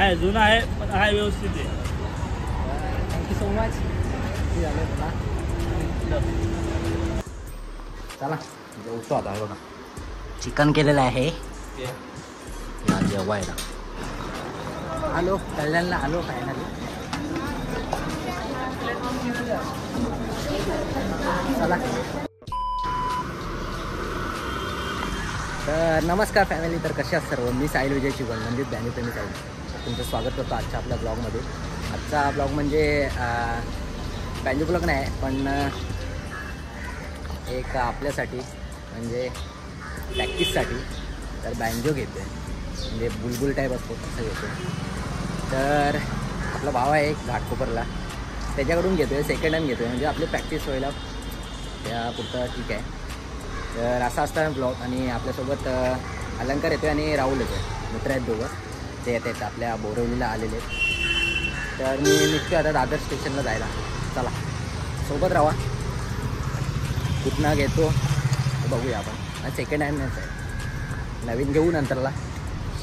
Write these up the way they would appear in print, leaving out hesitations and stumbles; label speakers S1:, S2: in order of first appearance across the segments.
S1: आहे जुना आहे पण आहे व्यवस्थित आहे.
S2: Thank you so much. झालं तुला. चला जेवतो आता. बघा चिकन केलेलं आहे या जेवायला. आलो कल्याणला आलो फायनली. चला तर नमस्कार फॅमिली. तर कशा आहात सर्व. मी साहिल विजय चिकन म्हणजे बॅन्यू साहिल. तुमचं स्वागत करतो आजच्या आपल्या ब्लॉगमध्ये. आजचा ब्लॉग म्हणजे बॅन्यू ब्लॉग नाही पण एक आपल्यासाठी म्हणजे प्रॅक्टिससाठी. तर बँजो घेतो आहे म्हणजे बुलबुल टाईप असतो तसं घेतो. तर आपला भाव आहे एक घाटकोपरला त्याच्याकडून घेतो आहे. सेकंड टाईम घेतो आहे म्हणजे आपली प्रॅक्टिस व्हायला त्या पुरतं ठीक आहे. तर असा असता ब्लॉग. आणि आपल्यासोबत अलंकार येतो आहे आणि राहुल येतो आहे. मित्र आहेत दोघं. ते येत आहेत आपल्या बोरवलीला आलेले. तर मी निघतो आता दादर स्टेशनला जायला. चला सोबत राहा. कुठनं घेतो बघूया आपण. सेकंड टाईमच आहे. नवीन घेऊ नंतरला.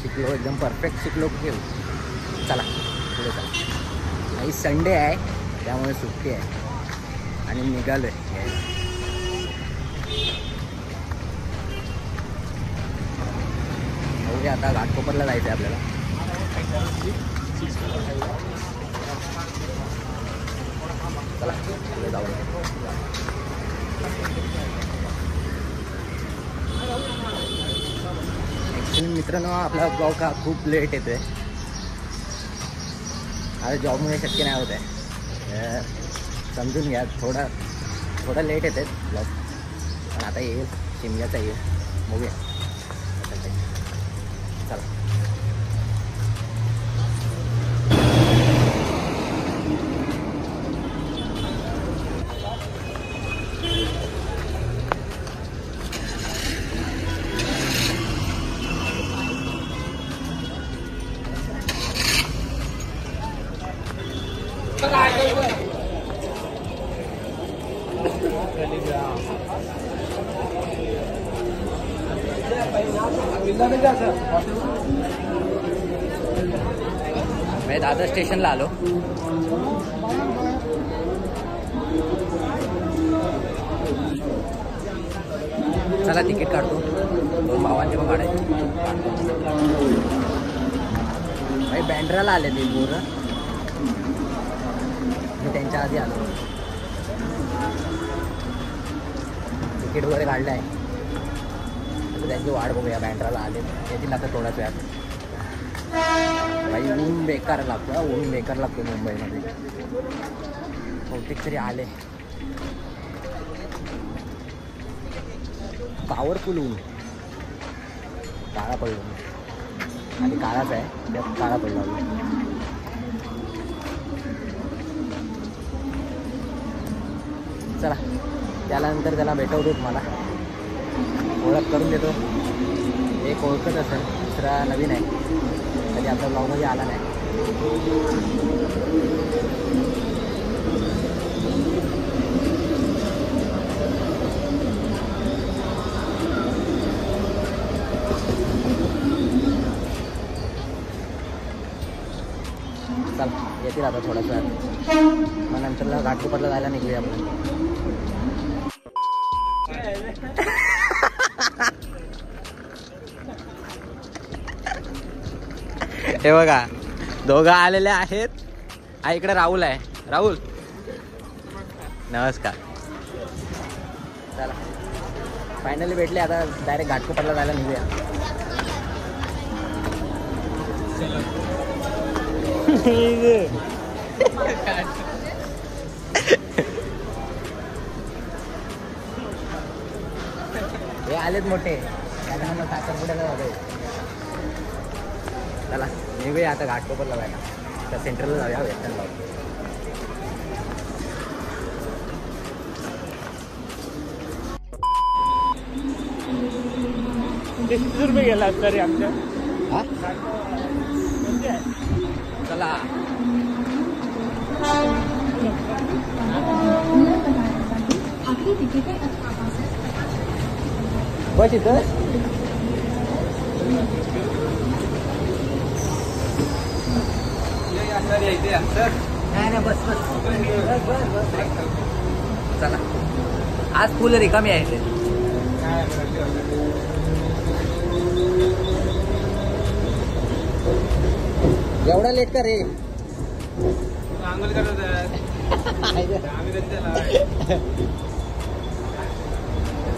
S2: शिकलो एकदम परफेक्ट शिकलो घेऊ. चला पुढे चला. आणि संडे आहे त्यामुळे सुट्टी आहे आणि निघालो आहे. बघूया आता घाटकोपरला जायचं आहे आपल्याला. चला पुढे जाऊया. ॲक्च्युली मित्रांनो आपला ब्लॉग हा खूप लेट येतो आहे. आता जॉबमुळे शक्य नाही होत आहे. समजून घ्या. थोडा लेट येत आहेत ब्लॉग पण आता येईल. शिमल्याचा येईल. बघूया चला. मैं दादर स्टेशनला आलो. चला तिकीट काढतो. दोन भावांचे पण काढायचे. भाई बँड्राला आले ते पोरं. मी त्यांच्या आधी आलो. तिकीट वगैरे काढलं आहे. त्यांची वाट बघूया. बँड्राला आले येतील आता थोड्याच वेळात. भाई ऊन बेकार लागतो. ऊन बेकार लागतो मुंबईमध्ये. बहुतेक तरी आले. पॉवरफुल ऊन. काळा पडलो आणि काळाच आहे त्यात काळा पडला. चला त्यानंतर त्याला भेटवतो तुम्हाला. ओळख करून देतो. एक ओळखत असेल दुसरा नवीन आहे कधी आपल्या ब्लॉगमध्ये आला नाही. चल येतील आता थोड्याच वेळात. मग नंतरला घाटकोपरला जायला निघूया आपण. हे बघा दोघं आलेले आहेत. हा इकडे राहुल आहे. राहुल नमस्कार. चला फायनली भेटले. आता डायरेक्ट घाटकोपरला जायला निघूया. हे आलेत मोठे. त्यांना मग साखरपुड्याला जाऊ. चला निघूया आता घाटकोपरला जायला. तर सेंट्रलला जाऊया. वेस्टर्न जाऊ.
S1: 30 रुपये गेला तरी आमच्या.
S2: हा चला बस इथं. नाही नाही बस बस चला आज फुल रिकामी आहे ते. एवढा लेट का रे?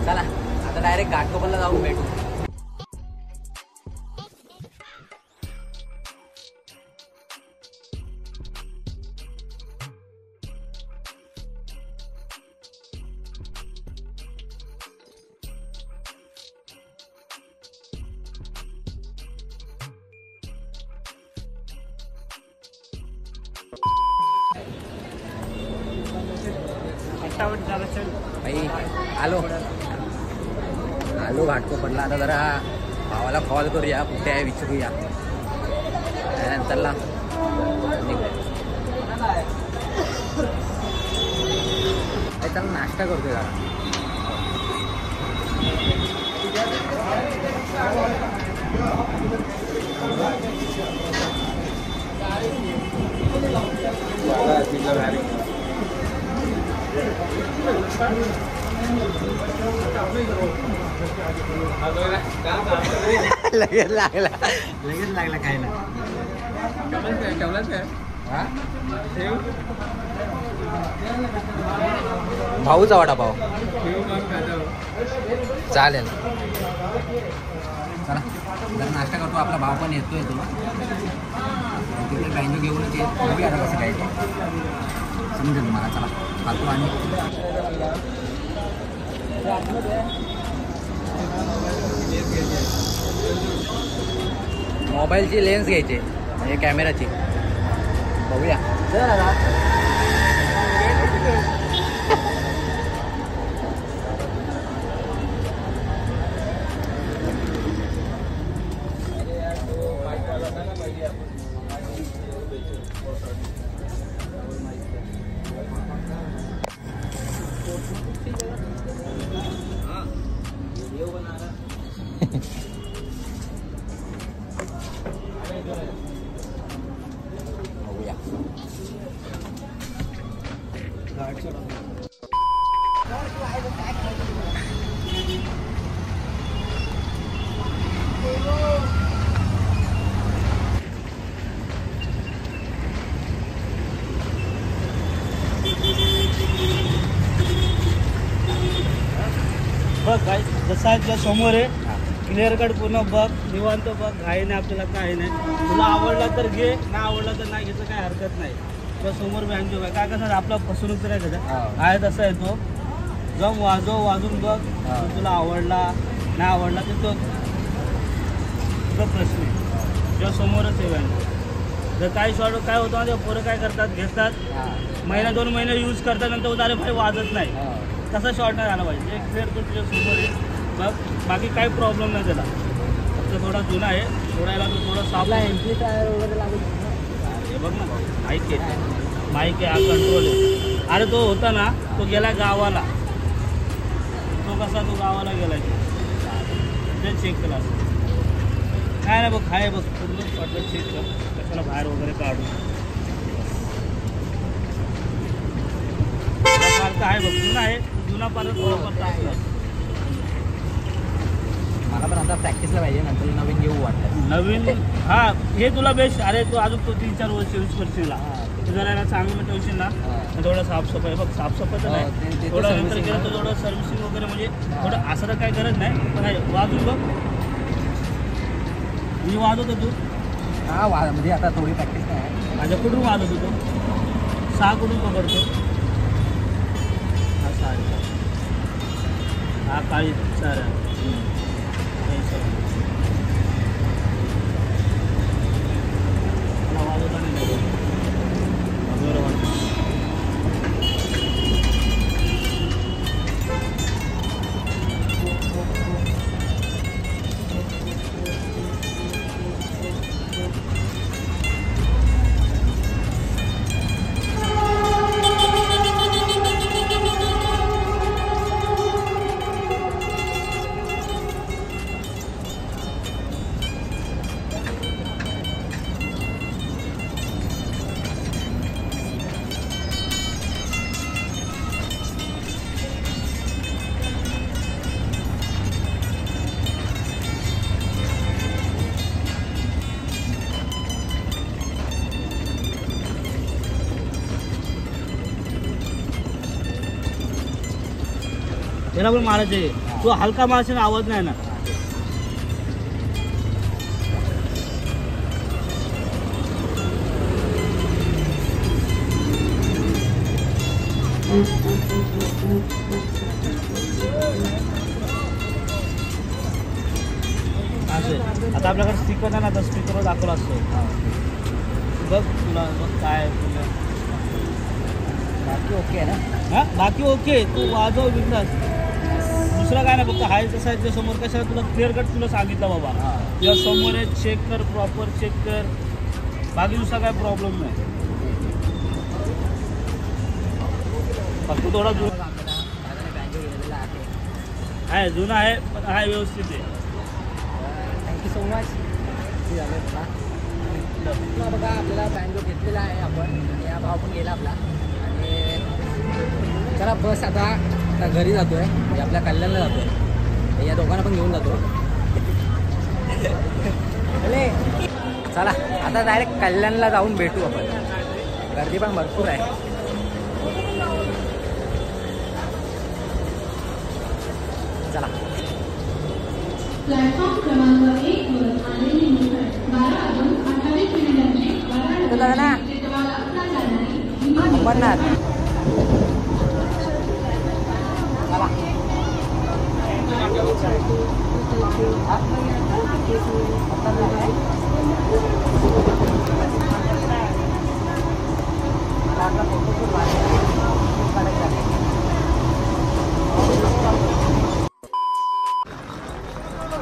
S2: चला आता डायरेक्ट घाटकोपरला जाऊन भेटू. भाई आलो आलो घाटकोपरला. आता जरा भावाला कॉल करूया कुठे आहे विचारूया त्यानंतरला चला नाश्ता करतोय जरा. लगेच लागला काय ना भाऊचा वडापाव चालेल. चला जर नाश्ता करतो. आपला भाव पण येतोय तुला तिकडे बँजो घेऊनच येत बघूया आता कसं काय समजेल मला. चला खातो आणि मोबाईलची लेन्स घ्यायची म्हणजे कॅमेराची बघूया.
S1: बघ काय जसं आहे तुझ्या समोर आहे. क्लिअर कट पूर्ण बघ निवांत बघ. घाई नाही आपल्याला काही नाही. तुला आवडला तर घे नाही आवडला तर नाही घ्यायचं काही हरकत नाही. तुझ्या समोर बँजो काय काय कसं आपला फसवणूक तर आहे का आहे तसं आहे तो. जाऊन वाजून बघ. तुला आवडला नाही आवडला तर तो प्रश्न आहे. तुझ्या समोरच आहे बँजो. जर काही शॉर्ट काय होतं ना ते पोरं काय करतात घेतात महिना 2 महिने यूज करतात नंतर होतं अरे भाई वाजत नाही. तसा शॉर्ट नाही झाला पाहिजे. एक क्लिअर तो तुझ्या समोर आहे बघ. बाकी काही प्रॉब्लेम नाही त्याला. फक्त थोडा जुना आहे. थोडायला तो थोडा सापला एम्प्ली टायर वगैरे लागेल. हे बघ ना माईक आहे माईक आहे हा कंट्रोल आहे. अरे तो होता ना तो गेला गावाला. तो कसा तो गावाला गेला ते चेक केला काय नाही बघ. आहे बघ पूर्ण शॉर्टला चेक कर कशाला बाहेर वगैरे काढू. आहे बघ जुना आहे. जुना परत
S2: मला पण आता प्रॅक्टिसला पाहिजे नंतर नवीन घेऊ वाटतं.
S1: नवीन हा हे तुला बेस्ट. अरे तू अजून तो 3-4 वर्ष यूज करशील तू जरा याला चांगलं ठेवशील ना थोडं साफसफाई बघ. साफसफाई तर नाही थोडं नंतर केलं तर थोडं सर्व्हिसिंग वगैरे म्हणजे थोडं असं तर काही गरज नाही पण आहे वाजून बघ. मी वाजवतो तू
S2: हा म्हणजे आता थोडी प्रॅक्टिस नाही
S1: माझ्या कुठून वाजवतो तू 6 कुठून पकडतो. हा काळी सर मला वाजवता नाही बरोबर. याला पण मारायचं आहे. तो हलका मारायचा ना, आवाज नाही ना. असं आता आपल्याकडे स्पीकर नाही ना, आता स्पीकरवर दाखवला असतो. बघ तुला बघ काय तुला
S2: बाकी ओके आहे ना.
S1: हां बाकी ओके, तू वाजव बिंदास. दुसरं काय नाही, फक्त हाय तसं आहे तुझ्या समोर. कशाला तुला क्लिअर कट तुला सांगितलं बाबा, तुझ्या समोर आहे, चेक कर, प्रॉपर चेक कर. बाकी दुसरा काय प्रॉब्लेम नाही. फक्त थोडा दूर आहे, जुना आहे पण आहे, व्यवस्थित आहे.
S2: Thank you so much. बघा आपल्याला बँजो घेतलेला आहे आपण, आणि हा भाव पण गेला आपला. आणि चला बस आता घरी जातो आहे, म्हणजे आपल्या कल्याणला जातो आहे. या दोघांना पण घेऊन जातो. चला आता डायरेक्ट कल्याणला जाऊन भेटू आपण. गर्दी पण भरपूर आहे. चला
S3: प्लॅटफॉर्म क्रमांक 1 वर आलेली मुलं 12:28 मिनिटांची
S2: तुला ना अंबरनाथ. चला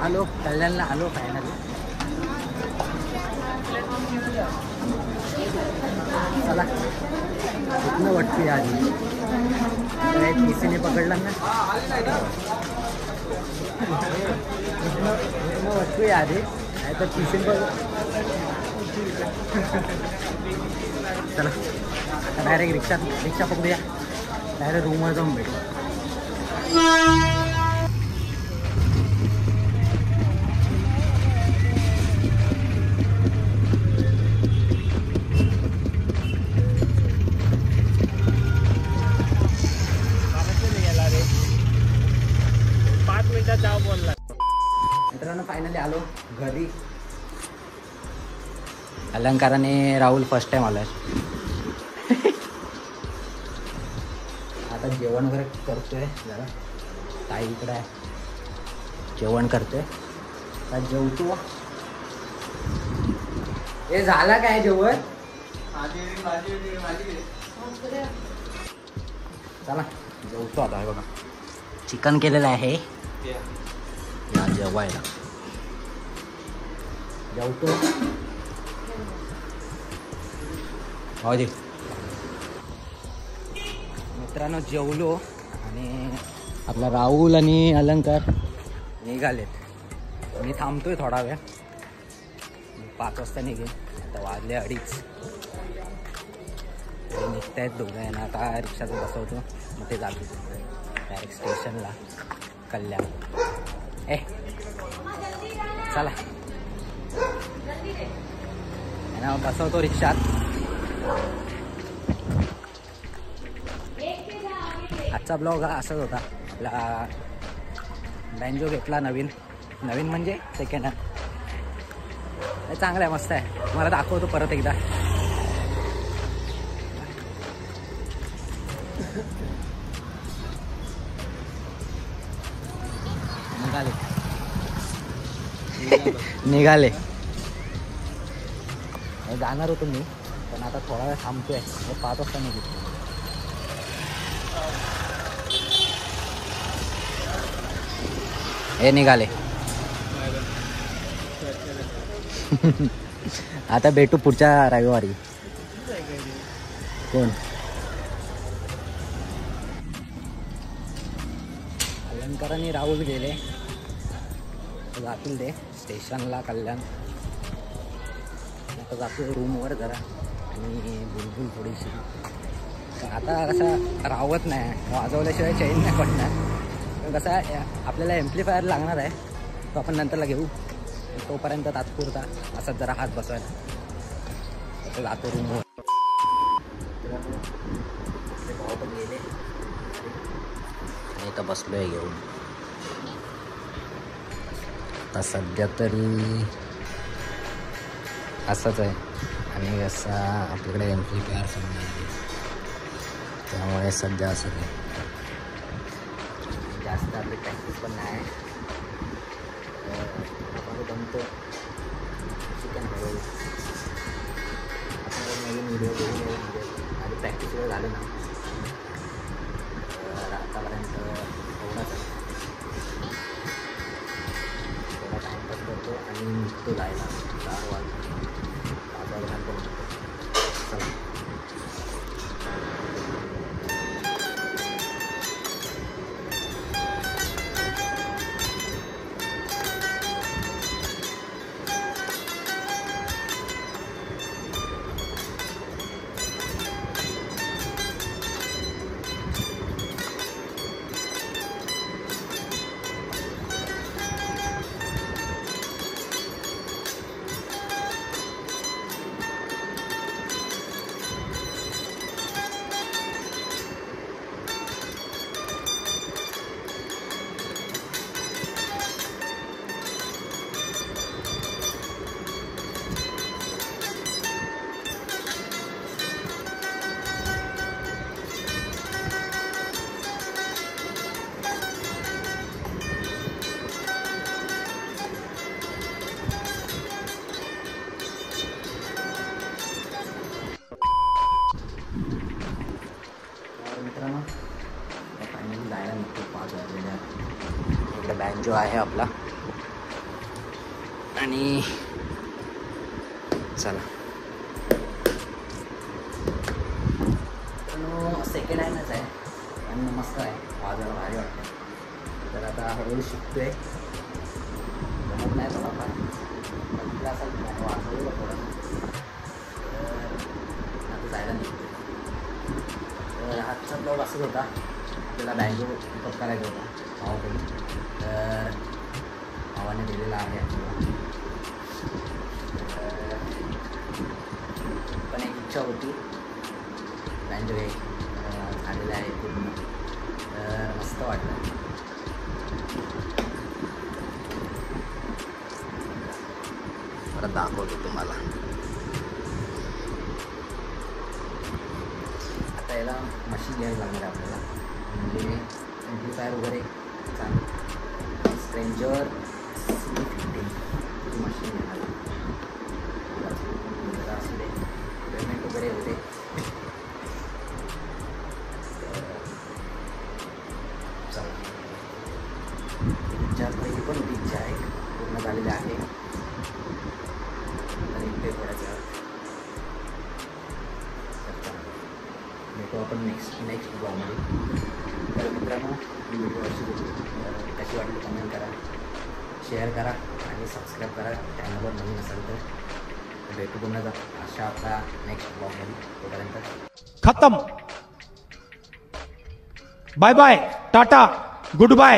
S2: आलो कल्याणला, आलो फायनली. चला इथनं वाटते आधी टीसीने पकडला ना, इथनं वाटतोय आधी, नाही तर टीसीने चला आता डायरेक्ट रिक्षा पकडूया, डायरेक्ट रूमवर जाऊन भेटू. मित्रांनो फायनली आलो घरी. अलंकाराने राहुल फर्स्ट टाइम आलाय. आता जेवण वगैरे करतोय, जरा ताई इकडे आहे, जेवण करतोय. आता जेवतो. हे झाला काय जेवण? चला जेवतो आता. बघा चिकन केलेलं आहे या जेवायला. जेवतो. हो दे मित्रांनो, जेवलो आणि आपला राहुल आणि अलंकार निघालेत. मी थांबतोय थोडा वेळ, 5 वाजता निघेल. आता वाजले 2:30. ते निघतायत दोघं. यांना आता रिक्षात बसवतो, मग ते जातो डायरेक्ट स्टेशनला कल्याण. चला यांना बसवतो रिक्षात. आजचा ब्लॉग हा असाच होता. आपला बँजो घेतला नवीन म्हणजे सेकंड हँड. चांगला आहे, मस्त आहे. तुम्हाला दाखवतो परत एकदा. निघाले जाणार होतो मी, पण आता थोडा वेळ थांबतोय. 5 वाजता निघू. हे निघाले. आता भेटू पुढच्या रविवारी. कोण? अलंकार आणि राहुल गेले, जातील ते स्टेशनला कल्याण. आता जातो रूमवर जरा, आणि बुलबुल थोडीशी. आता कसं राहत नाही, वाजवल्याशिवाय चैन नाही पडणार. कसं आपल्याला एम्प्लिफायर लागणार आहे, तो आपण नंतरला घेऊ. तोपर्यंत तात्पुरता असाच जरा हात बसवायला. आता जातो रूमवर. भाऊ पण गेले आणि इथं बसलो आहे घेऊन. आता सध्या तरी असंच आहे आणि असा आपल्याकडे एम्प्लिफायर समजा आहे, त्यामुळे सध्या असं आहे. जास्त आपली प्रॅक्टिस पण नाही आपण जमतो चिकन हळू आपण नवीन व्हिडिओ आणि प्रॅक्टिस वगैरे झाली ना तर आत्तापर्यंत एवढाच आहे. थोडा टाईमपास करतो आणि निघतो जायला 4 वाजता चला. मित्रांनो फायनली जायला निघतो 5 वाजलेल्या. इकडे बँजो आहे आपला आणि चला. सेकंड हँडच आहे आणि मस्त आहे, वाजायला भारी वाटतं. तर आता हळूहळू शिकतोय, जमत नाही थोडाफार बघितला असाल वाजवलं थोडं. तर आता जायला निघतो. तर आजचा ब्लॉग असंच होता. आपल्याला बँजो पिकअप करायचा होता भावाकडून, तर भावाने दिलेला आहे आपल्याला. पण एक इच्छा होती बँजो हे झालेलं आहे पूर्ण, तर मस्त वाटलं. परत दाखवतो तुम्हाला. आता याला मशीन घ्यायला लागणार आहे आपल्याला, म्हणजे एम्प्लिफायर वगैरे चालू स्ट्रेंजर ती मशीन घेणार. असू दे, पेमेंट वगैरे होते. चला, इच्छा पहिली पण होती, इच्छा आहे पूर्ण झालेली आहे. तर इकडे थोड्याच भेटू आपण नेक्स्ट ब्लॉगमध्ये. तर मित्रांनो ही व्हिडिओ कशी वाटली कमेंट करा, शेअर करा आणि सबस्क्राईब करा चॅनलवर नवीन असेल तर. भेटू पुन्हा अशा आपला नेक्स्ट ब्लॉगमध्ये. तोपर्यंत
S4: खत्म. Bye bye, tata, good bye.